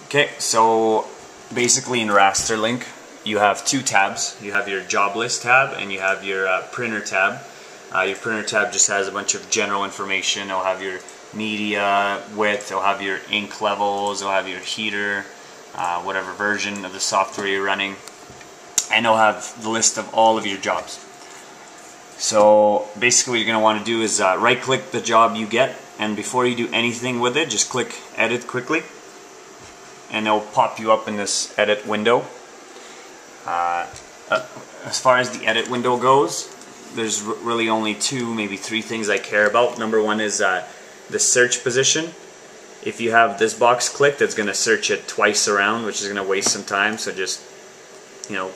Okay, so basically in Rasterlink, you have two tabs. You have your job list tab and you have your printer tab. Your printer tab just has a bunch of general information. It'll have your media width, it'll have your ink levels, it'll have your heater, whatever version of the software you're running, and it'll have the list of all of your jobs. So basically what you're going to want to do is right click the job you get, and before you do anything with it, just click edit quickly and it'll pop you up in this edit window. As far as the edit window goes, there's really only two, maybe three things I care about. Number one is the search position. If you have this box clicked, it's going to search it twice around, which is going to waste some time. So just,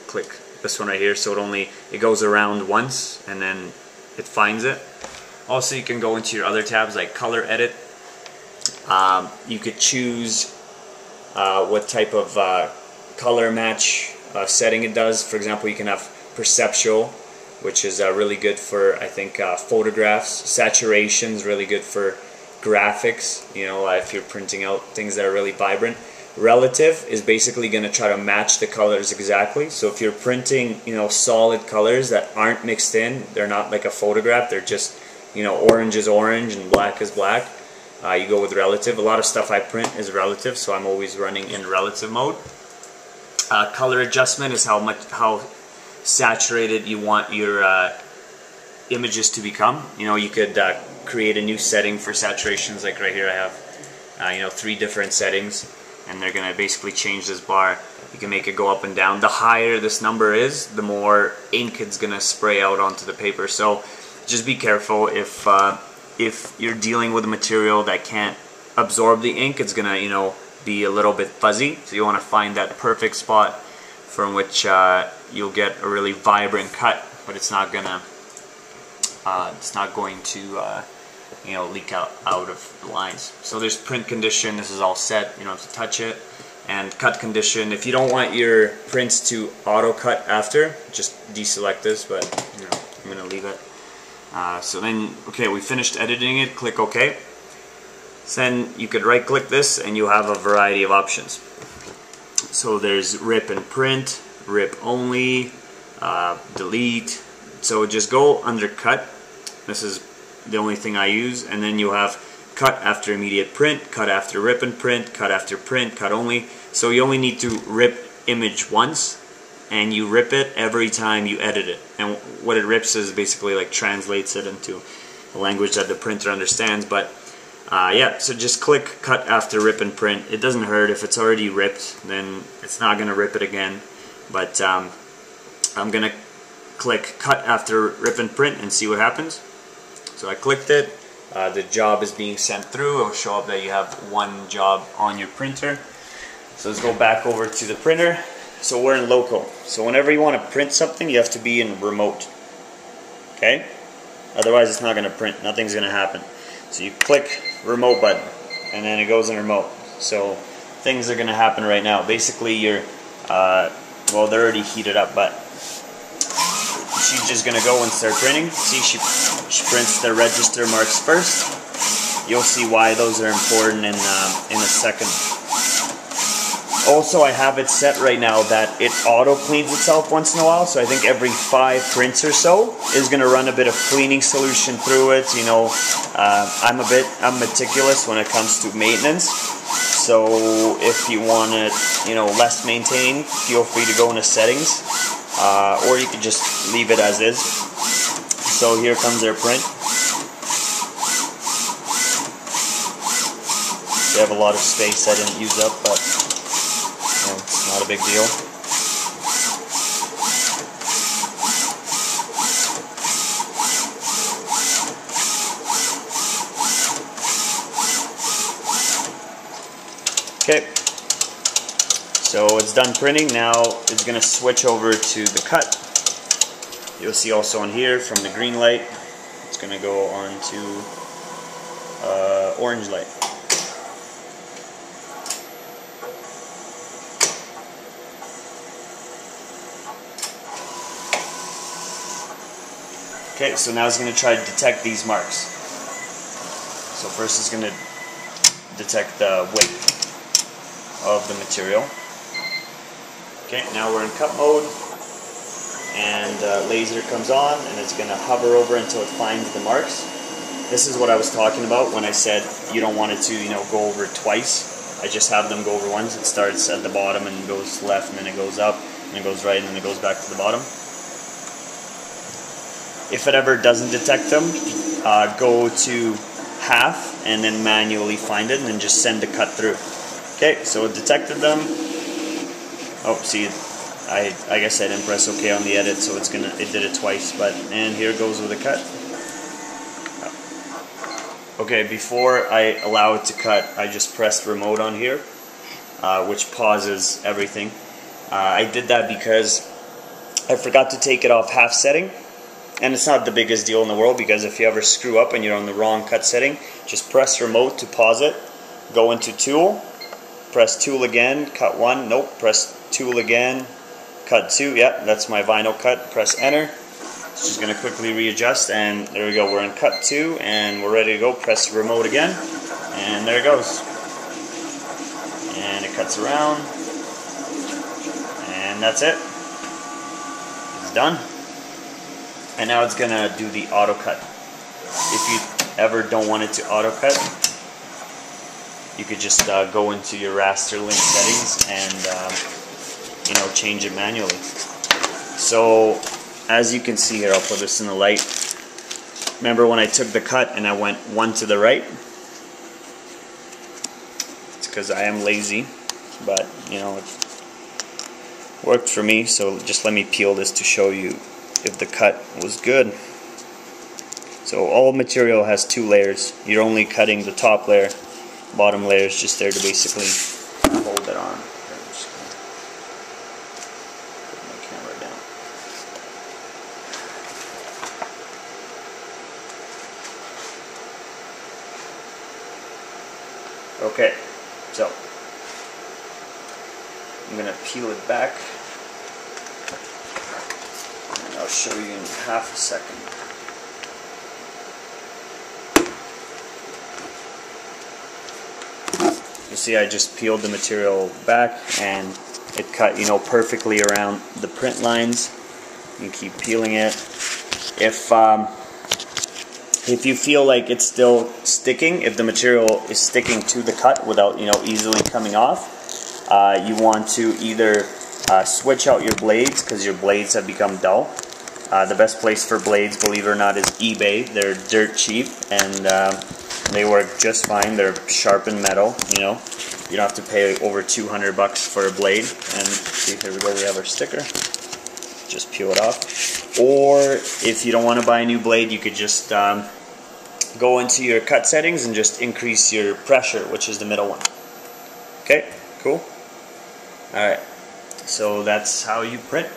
click this one right here, so it goes around once and then it finds it. Also, you can go into your other tabs like color edit. You could choose what type of color match setting it does. For example, you can have perceptual, which is really good for, I think, photographs. Saturation is really good for graphics, if you're printing out things that are really vibrant. Relative is basically going to try to match the colors exactly. So if you're printing, solid colors that aren't mixed in, they're not like a photograph, they're just, orange is orange and black is black, you go with relative. A lot of stuff I print is relative, so I'm always running in relative mode. Color adjustment is how saturated you want your images to become. You could create a new setting for saturations. Like right here I have 3 different settings, and they're gonna basically change this bar. You can make it go up and down. The higher this number is, the more ink it's gonna spray out onto the paper. So just be careful if you're dealing with a material that can't absorb the ink, it's gonna be a little bit fuzzy. So you want to find that perfect spot from which you'll get a really vibrant cut, but it's not going to leak out of the lines. So there's print condition. This is all set. You don't have to touch it. And cut condition. If you don't want your prints to auto cut after, just deselect this. But I'm going to leave it. So then, okay, we finished editing it. Click OK. Then you could right click this and you have a variety of options. So there's rip and print, rip only, delete. So just go under cut. This is the only thing I use. And then you have cut after immediate print, cut after rip and print, cut after print, cut only. So you only need to rip image once, and you rip it every time you edit it. And what it rips is basically like translates it into a language that the printer understands. But yeah, so just click cut after rip and print. It doesn't hurt. If it's already ripped, then it's not going to rip it again. But I'm going to click cut after rip and print and see what happens. So I clicked it. The job is being sent through. It will show up that you have one job on your printer. So let's go back over to the printer. So we're in local. So whenever you want to print something, you have to be in remote. Okay? Otherwise it's not going to print. Nothing's going to happen. So you click remote button, and then it goes in remote. So things are going to happen right now. Basically, you're, well, they're already heated up, but she's just going to go and start printing. See, she prints the register marks first. You'll see why those are important in a second. Also, I have it set right now that it auto cleans itself once in a while, so I think every 5 prints or so is going to run a bit of cleaning solution through it. I'm meticulous when it comes to maintenance, so if you want it less maintained, feel free to go into settings, or you can just leave it as is. So here comes their print. They have a lot of space I didn't use up, but it's not a big deal. Okay, so it's done printing. Now it's going to switch over to the cut. You'll see also on here from the green light, it's going to go on to orange light. Okay, so now it's going to try to detect these marks. So first it's going to detect the weight. of the material. Okay, now we're in cut mode, and laser comes on, and it's going to hover over until it finds the marks. This is what I was talking about when I said you don't want it to, you know, go over twice. I just have them go over once. It starts at the bottom and goes left, and then it goes up, and it goes right, and then it goes back to the bottom. If it ever doesn't detect them, go to half and then manually find it, and then just send the cut through. Okay, so it detected them. Oh, see, I guess I didn't press OK on the edit, so it did it twice. But and here it goes with a cut. Okay, before I allow it to cut, I just pressed remote on here, which pauses everything. I did that because I forgot to take it off half setting, and it's not the biggest deal in the world, because if you ever screw up and you're on the wrong cut setting, just press remote to pause it, go into tool, press tool again, cut one, nope, press tool again, cut two, yeah, that's my vinyl cut, press enter. It's just going to quickly readjust, and there we go, we're in cut two, and we're ready to go. Press remote again, and there it goes. And it cuts around, and that's it. It's done. And now it's going to do the auto cut. If you ever don't want it to auto cut, you could just go into your raster link settings and you know, change it manually. So as you can see here, I'll put this in the light. Remember when I took the cut and I went one to the right? It's because I am lazy, but you know, it worked for me. So just let me peel this to show you if the cut was good. So all material has two layers. You're only cutting the top layer. Bottom layer is just there to basically hold it on. I'm just gonna put my camera down. Okay, so I'm gonna peel it back, and I'll show you in half a second. You see, I just peeled the material back, and it cut, you know, perfectly around the print lines. You keep peeling it. If you feel like it's still sticking, if the material is sticking to the cut without, you know, easily coming off, you want to either switch out your blades, because your blades have become dull. The best place for blades, believe it or not, is eBay. They're dirt cheap, and they work just fine. They're sharpened metal, you know. You don't have to pay over 200 bucks for a blade. And see, here we go, we have our sticker. Just peel it off. Or if you don't want to buy a new blade, you could just go into your cut settings and just increase your pressure, which is the middle one. Okay, cool. Alright, so that's how you print.